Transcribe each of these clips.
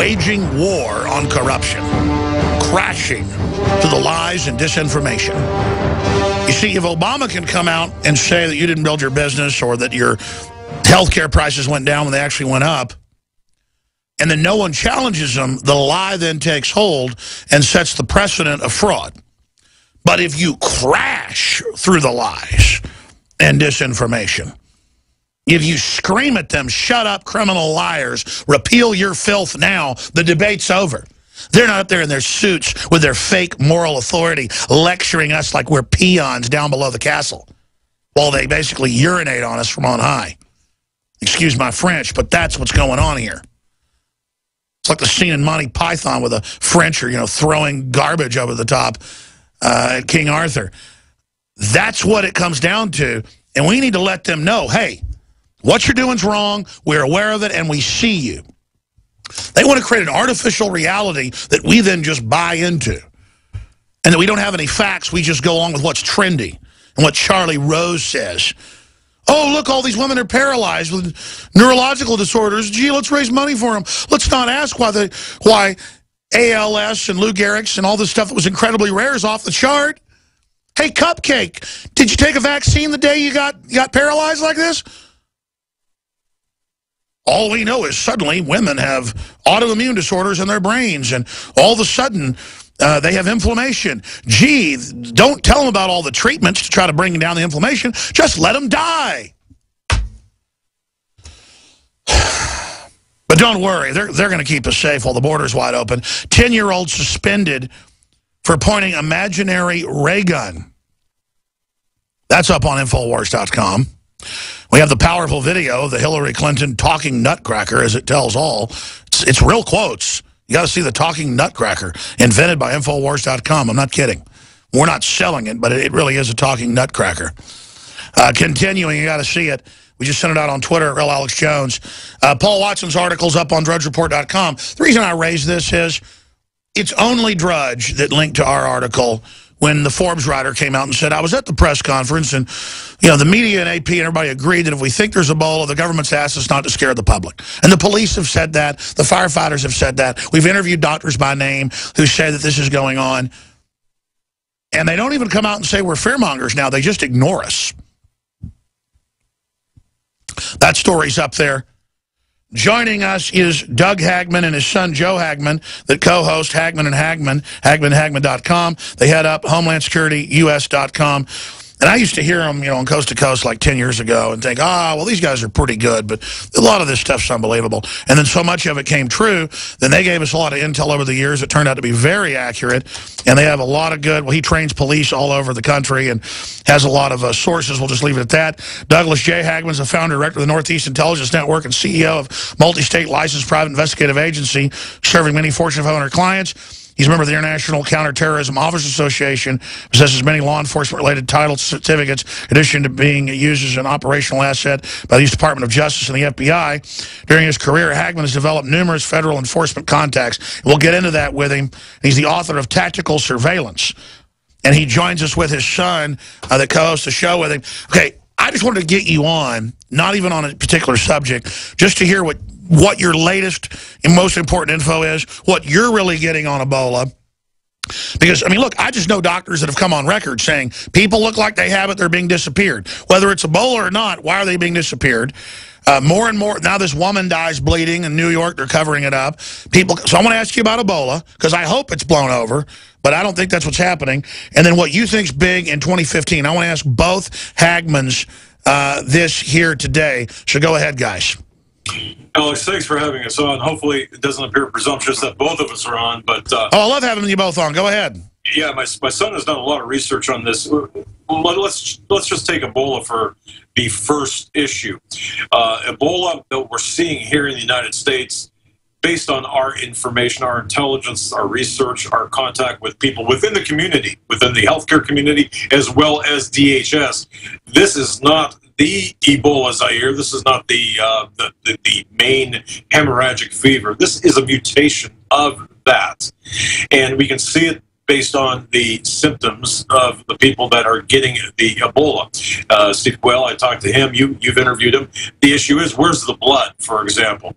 waging war on corruption, crashing to the lies and disinformation. You see, if Obama can come out and say that you didn't build your business or that your healthcare prices went down when they actually went up, and then no one challenges them, the lie then takes hold and sets the precedent of fraud. But if you crash through the lies and disinformation, if you scream at them, shut up, criminal liars, repeal your filth now, the debate's over. They're not up there in their suits with their fake moral authority lecturing us like we're peons down below the castle while they basically urinate on us from on high. Excuse my French, but that's what's going on here. It's like the scene in Monty Python with a Frencher, you know, throwing garbage over the top at King Arthur. That's what it comes down to, and we need to let them know, hey, what you're doing's wrong, we're aware of it, and we see you. They want to create an artificial reality that we then just buy into, and that we don't have any facts, we just go along with what's trendy and what Charlie Rose says. Oh, look, all these women are paralyzed with neurological disorders. Gee, let's raise money for them. Let's not ask why ALS and Lou Gehrig's and all this stuff that was incredibly rare is off the chart. Hey, Cupcake, did you take a vaccine the day you got paralyzed like this? All we know is suddenly women have autoimmune disorders in their brains, and all of a sudden they have inflammation. Gee, don't tell them about all the treatments to try to bring down the inflammation. Just let them die. But don't worry, they're going to keep us safe while the border's wide open. 10-year-old suspended for pointing imaginary ray gun. That's up on Infowars.com. We have the powerful video of the Hillary Clinton talking nutcracker, as it tells all. It's real quotes. You got to see the talking nutcracker, invented by Infowars.com. I'm not kidding. We're not selling it, but it really is a talking nutcracker. Continuing, you got to see it. We just sent it out on Twitter at Real Alex Jones. Paul Watson's article's up on DrudgeReport.com. The reason I raise this is it's only Drudge that linked to our article when the Forbes writer came out and said, I was at the press conference, and you know the media and AP and everybody agreed that if we think there's Ebola, the government's asked us not to scare the public. And the police have said that. The firefighters have said that. We've interviewed doctors by name who say that this is going on. And they don't even come out and say we're fearmongers now. They just ignore us. That story's up there. Joining us is Doug Hagmann and his son Joe Hagmann, that co-host Hagmann and Hagmann, Hagmann.com. They head up HomelandSecurityUS.com. And I used to hear them, you know, on Coast to Coast like 10 years ago and think, well, these guys are pretty good, but a lot of this stuff's unbelievable. And then so much of it came true, then they gave us a lot of intel over the years. It turned out to be very accurate, and they have a lot of good, well, he trains police all over the country and has a lot of sources. We'll just leave it at that. Douglas J. Hagmann's the founder, director of the Northeast Intelligence Network, and CEO of multi-state licensed private investigative agency, serving many Fortune 500 clients. He's a member of the International Counterterrorism Officers Association, possesses many law enforcement-related titles, certificates, in addition to being used as an operational asset by the U.S. Department of Justice and the FBI. During his career, Hagmann has developed numerous federal enforcement contacts. We'll get into that with him. He's the author of Tactical Surveillance, and he joins us with his son that co-hosts the show with him. Okay, I just wanted to get you on, not even on a particular subject, just to hear what your latest and most important info is, what you're really getting on Ebola. Because, I mean, look, I just know doctors that have come on record saying people look like they have it, they're being disappeared. Whether it's Ebola or not, why are they being disappeared? More and more, now this woman dies bleeding in New York, they're covering it up. So I want to ask you about Ebola, because I hope it's blown over, but I don't think that's what's happening. And then what you think's big in 2015. I want to ask both Hagmanns this here today. So go ahead, guys. Alex, thanks for having us on. Hopefully it doesn't appear presumptuous that both of us are on, but... I love having you both on. Go ahead. Yeah, my son has done a lot of research on this. Let's just take Ebola for the first issue. Ebola that we're seeing here in the United States, based on our information, our intelligence, our research, our contact with people within the community, within the healthcare community, as well as DHS, this is not the Ebola Zaire. This is not the main hemorrhagic fever. This is a mutation of that. And we can see it based on the symptoms of the people that are getting the Ebola. Steve Quayle, I talked to him. You've interviewed him. The issue is, where's the blood, for example,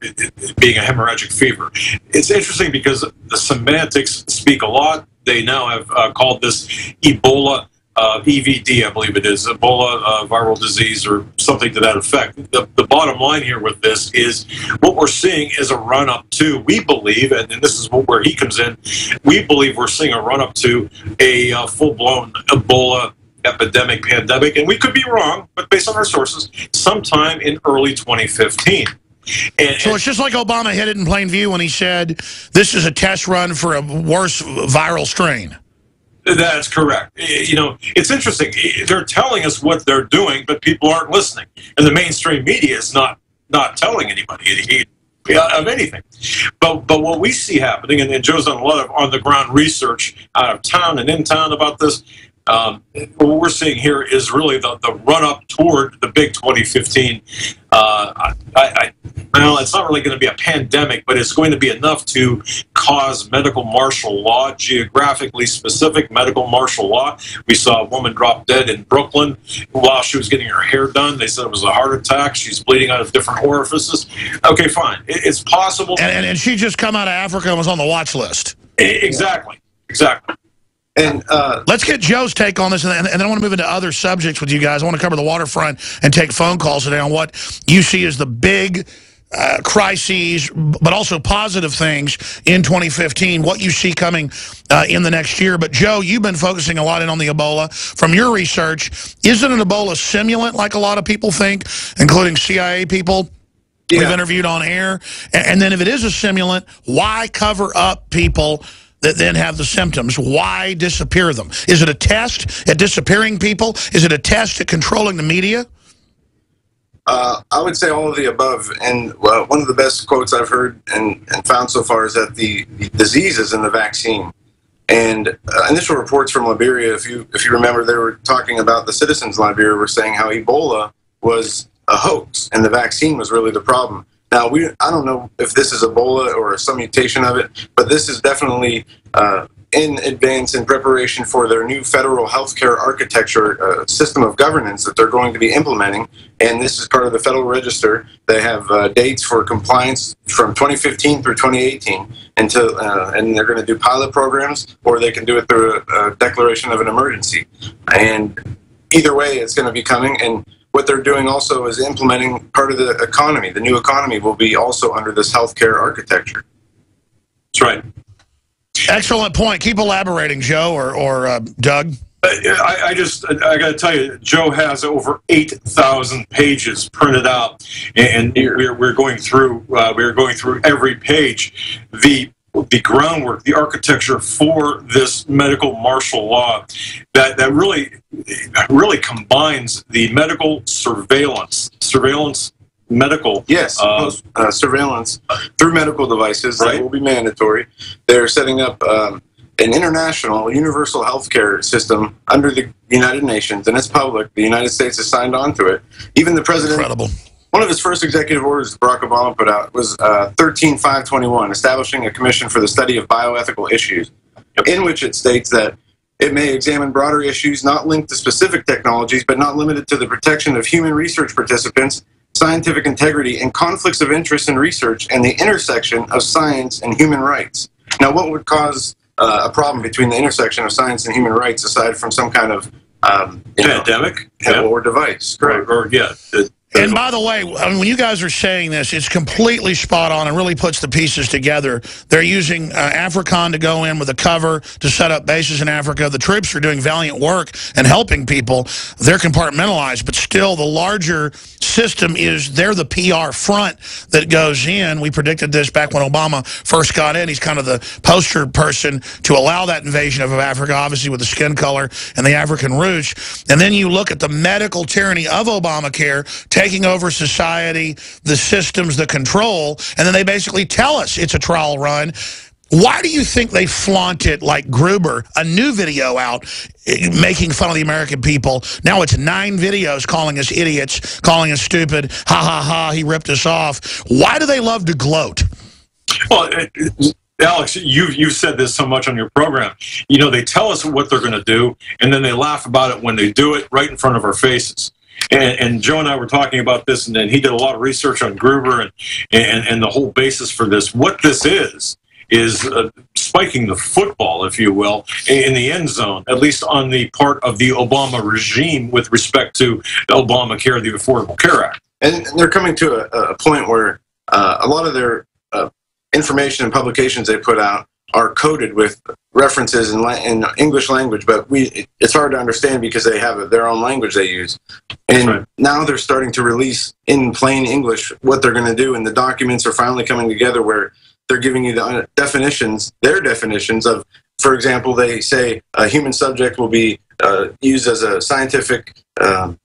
it being a hemorrhagic fever. It's interesting because the semantics speak a lot. They now have called this Ebola EVD, I believe it is, Ebola viral disease or something to that effect. The bottom line here with this is what we're seeing is a run-up to, we believe, and this is where he comes in, we believe we're seeing a run-up to a full-blown Ebola epidemic, pandemic, and we could be wrong, but based on our sources, sometime in early 2015. So it's just like Obama hid it in plain view when he said this is a test run for a worse viral strain. That's correct. You know, it's interesting. They're telling us what they're doing, but people aren't listening. And the mainstream media is not telling anybody of anything. But what we see happening, and Joe's done a lot of on-the-ground research out of town and in town about this, what we're seeing here is really the run-up toward the big 2015. Well, it's not really going to be a pandemic, but it's going to be enough to cause medical martial law, geographically specific medical martial law. We saw a woman drop dead in Brooklyn while she was getting her hair done. They said it was a heart attack. She's bleeding out of different orifices. Okay, fine. It's possible. And she just come out of Africa and was on the watch list. Exactly. And let's get Joe's take on this, and then I want to move into other subjects with you guys. I want to cover the waterfront and take phone calls today on what you see as the big crises, but also positive things in 2015, what you see coming in the next year. But Joe, you've been focusing a lot in on the Ebola. From your research, is it an Ebola simulant like a lot of people think, including CIA people we've interviewed on air? And then if it is a simulant, why cover up people that then have the symptoms? Why disappear them? Is it a test at disappearing people? Is it a test at controlling the media? I would say all of the above. And one of the best quotes I've heard and found so far is that the disease is in the vaccine. And initial reports from Liberia, if you remember, they were talking about the citizens in Liberia were saying how Ebola was a hoax and the vaccine was really the problem. Now, I don't know if this is Ebola or some mutation of it, but this is definitely in advance in preparation for their new federal healthcare architecture system of governance that they're going to be implementing. And this is part of the Federal Register. They have dates for compliance from 2015 through 2018, and they're going to do pilot programs, or they can do it through a declaration of an emergency. And either way, it's going to be coming. And what they're doing also is implementing part of the economy. The new economy will be also under this healthcare architecture. That's right. Excellent point. Keep elaborating, Joe or Doug. I got to tell you, Joe has over 8,000 pages printed out, and we're going through every page. The groundwork, the architecture for this medical martial law that really combines the medical surveillance medical surveillance through medical devices that will be mandatory. They're setting up an international universal healthcare system under the United Nations, and it's public. The United States has signed on to it. Even the president. Incredible. One of his first executive orders Barack Obama put out was 13-521, establishing a commission for the study of bioethical issues, in which it states that it may examine broader issues not linked to specific technologies, but not limited to the protection of human research participants, scientific integrity, and conflicts of interest in research, and the intersection of science and human rights. Now, what would cause a problem between the intersection of science and human rights, aside from some kind of pandemic or device? Correct. And by the way, when you guys are saying this, it's completely spot on and really puts the pieces together. They're using AFRICOM to go in with a cover to set up bases in Africa. The troops are doing valiant work and helping people. They're compartmentalized, but still the larger system is they're the PR front that goes in. We predicted this back when Obama first got in. He's kind of the poster person to allow that invasion of Africa, obviously with the skin color and the African roots. And then you look at the medical tyranny of Obamacare, taking over society, the systems, the control, and then they basically tell us it's a trial run. Why do you think they flaunt it like Gruber, a new video out making fun of the American people? Now it's 9 videos calling us idiots, calling us stupid, ha, ha, ha, he ripped us off. Why do they love to gloat? Well, Alex, you've said this so much on your program. You know, they tell us what they're going to do, and then they laugh about it when they do it right in front of our faces. And Joe and I were talking about this, and then he did a lot of research on Gruber and the whole basis for this. What this is spiking the football, if you will, in the end zone, at least on the part of the Obama regime with respect to Obamacare, the Affordable Care Act. And they're coming to a point where a lot of their information and publications they put out are coded with references in English language, but it's hard to understand because they have their own language they use. And right. Now they're starting to release in plain English what they're going to do, and the documents are finally coming together where they're giving you the definitions, their definitions of, for example, they say a human subject will be used as a scientific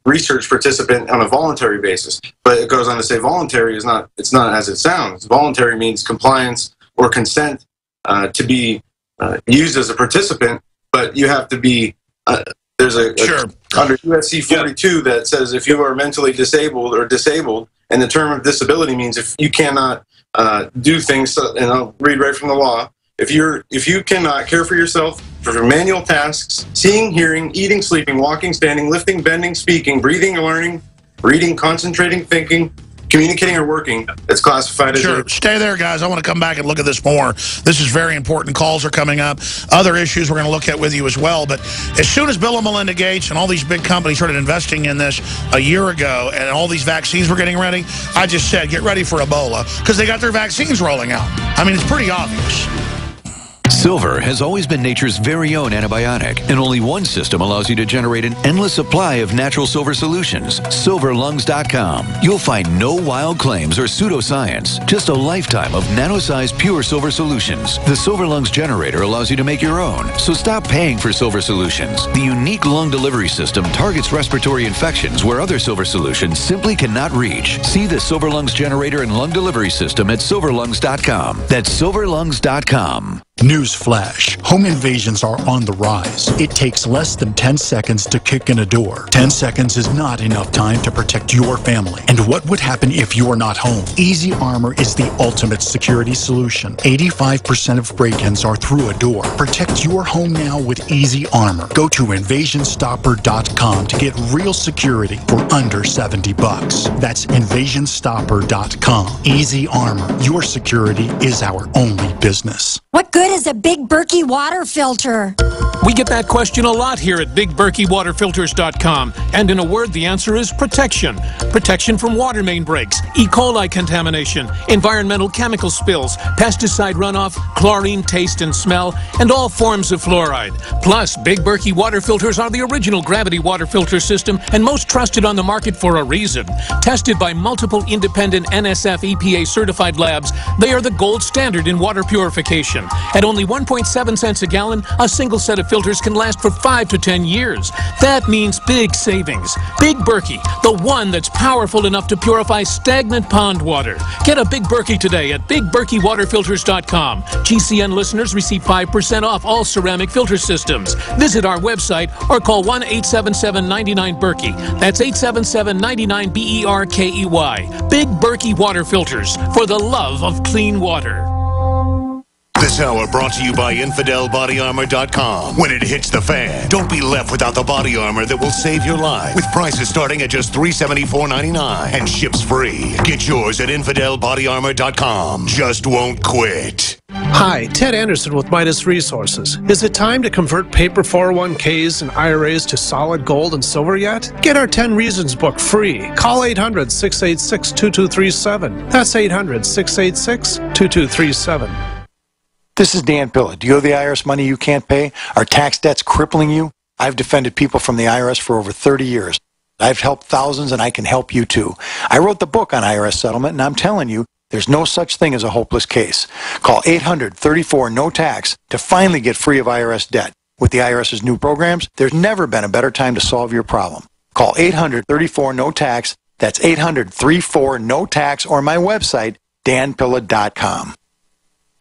research participant on a voluntary basis. But it goes on to say voluntary it's not as it sounds. Voluntary means compliance or consent to be used as a participant, but you have to be, there's under USC 42 that says if you are mentally disabled, and the term of disability means if you cannot do things, and I'll read right from the law, if you cannot care for yourself for manual tasks, seeing, hearing, eating, sleeping, walking, standing, lifting, bending, speaking, breathing, learning, reading, concentrating, thinking, communicating, or working, it's classified as... Sure. Stay there, guys. I want to come back and look at this more. This is very important. Calls are coming up. Other issues we're going to look at with you as well. But as soon as Bill and Melinda Gates and all these big companies started investing in this a year ago and all these vaccines were getting ready, I just said, get ready for Ebola, because they got their vaccines rolling out. I mean, it's pretty obvious. Silver has always been nature's very own antibiotic, and only one system allows you to generate an endless supply of natural silver solutions. Silverlungs.com. You'll find no wild claims or pseudoscience, just a lifetime of nano-sized pure silver solutions. The Silver Lungs generator allows you to make your own, so stop paying for silver solutions. The unique lung delivery system targets respiratory infections where other silver solutions simply cannot reach. See the Silver Lungs generator and lung delivery system at silverlungs.com. That's silverlungs.com. Newsflash. Home invasions are on the rise. It takes less than 10 seconds to kick in a door. 10 seconds is not enough time to protect your family. And what would happen if you're not home? Easy Armor is the ultimate security solution. 85% of break-ins are through a door. Protect your home now with Easy Armor. Go to invasionstopper.com to get real security for under $70. That's invasionstopper.com. Easy Armor. Your security is our only business. What good is a Big Berkey water filter? We get that question a lot here at BigBerkeyWaterFilters.com. And in a word, the answer is protection. Protection from water main breaks, E. coli contamination, environmental chemical spills, pesticide runoff, chlorine taste and smell, and all forms of fluoride. Plus, Big Berkey water filters are the original gravity water filter system and most trusted on the market for a reason. Tested by multiple independent NSF EPA certified labs, they are the gold standard in water purification. At only 1.7 cents a gallon, a single set of filters can last for 5 to 10 years. That means big savings. Big Berkey, the one that's powerful enough to purify stagnant pond water. Get a Big Berkey today at BigBerkeyWaterFilters.com. GCN listeners receive 5% off all ceramic filter systems. Visit our website or call 1-877-99-BERKEY. That's 877-99-BERKEY. Big Berkey Water Filters, for the love of clean water. This hour brought to you by InfidelBodyArmor.com. When it hits the fan, don't be left without the body armor that will save your life. With prices starting at just $374.99 and ships free. Get yours at InfidelBodyArmor.com. Just won't quit. Hi, Ted Anderson with Midas Resources. Is it time to convert paper 401ks and IRAs to solid gold and silver yet? Get our 10 Reasons book free. Call 800-686-2237. That's 800-686-2237. This is Dan Pilla. Do you owe the IRS money you can't pay? Are tax debts crippling you? I've defended people from the IRS for over 30 years. I've helped thousands, and I can help you too. I wrote the book on IRS settlement, and I'm telling you, there's no such thing as a hopeless case. Call 800-34-NO-TAX to finally get free of IRS debt. With the IRS's new programs, there's never been a better time to solve your problem. Call 800-34-NO-TAX. That's 800-34-NO-TAX, or my website, danpilla.com.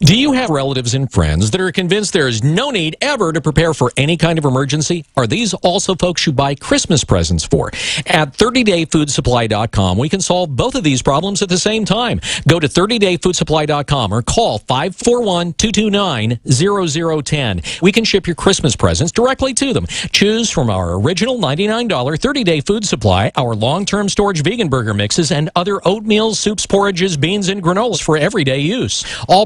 Do you have relatives and friends that are convinced there is no need ever to prepare for any kind of emergency? Are these also folks you buy Christmas presents for? At 30dayfoodsupply.com, we can solve both of these problems at the same time. Go to 30dayfoodsupply.com or call 541-229-0010. We can ship your Christmas presents directly to them. Choose from our original $99 30-day food supply, our long-term storage vegan burger mixes, and other oatmeal, soups, porridges, beans, and granolas for everyday use. All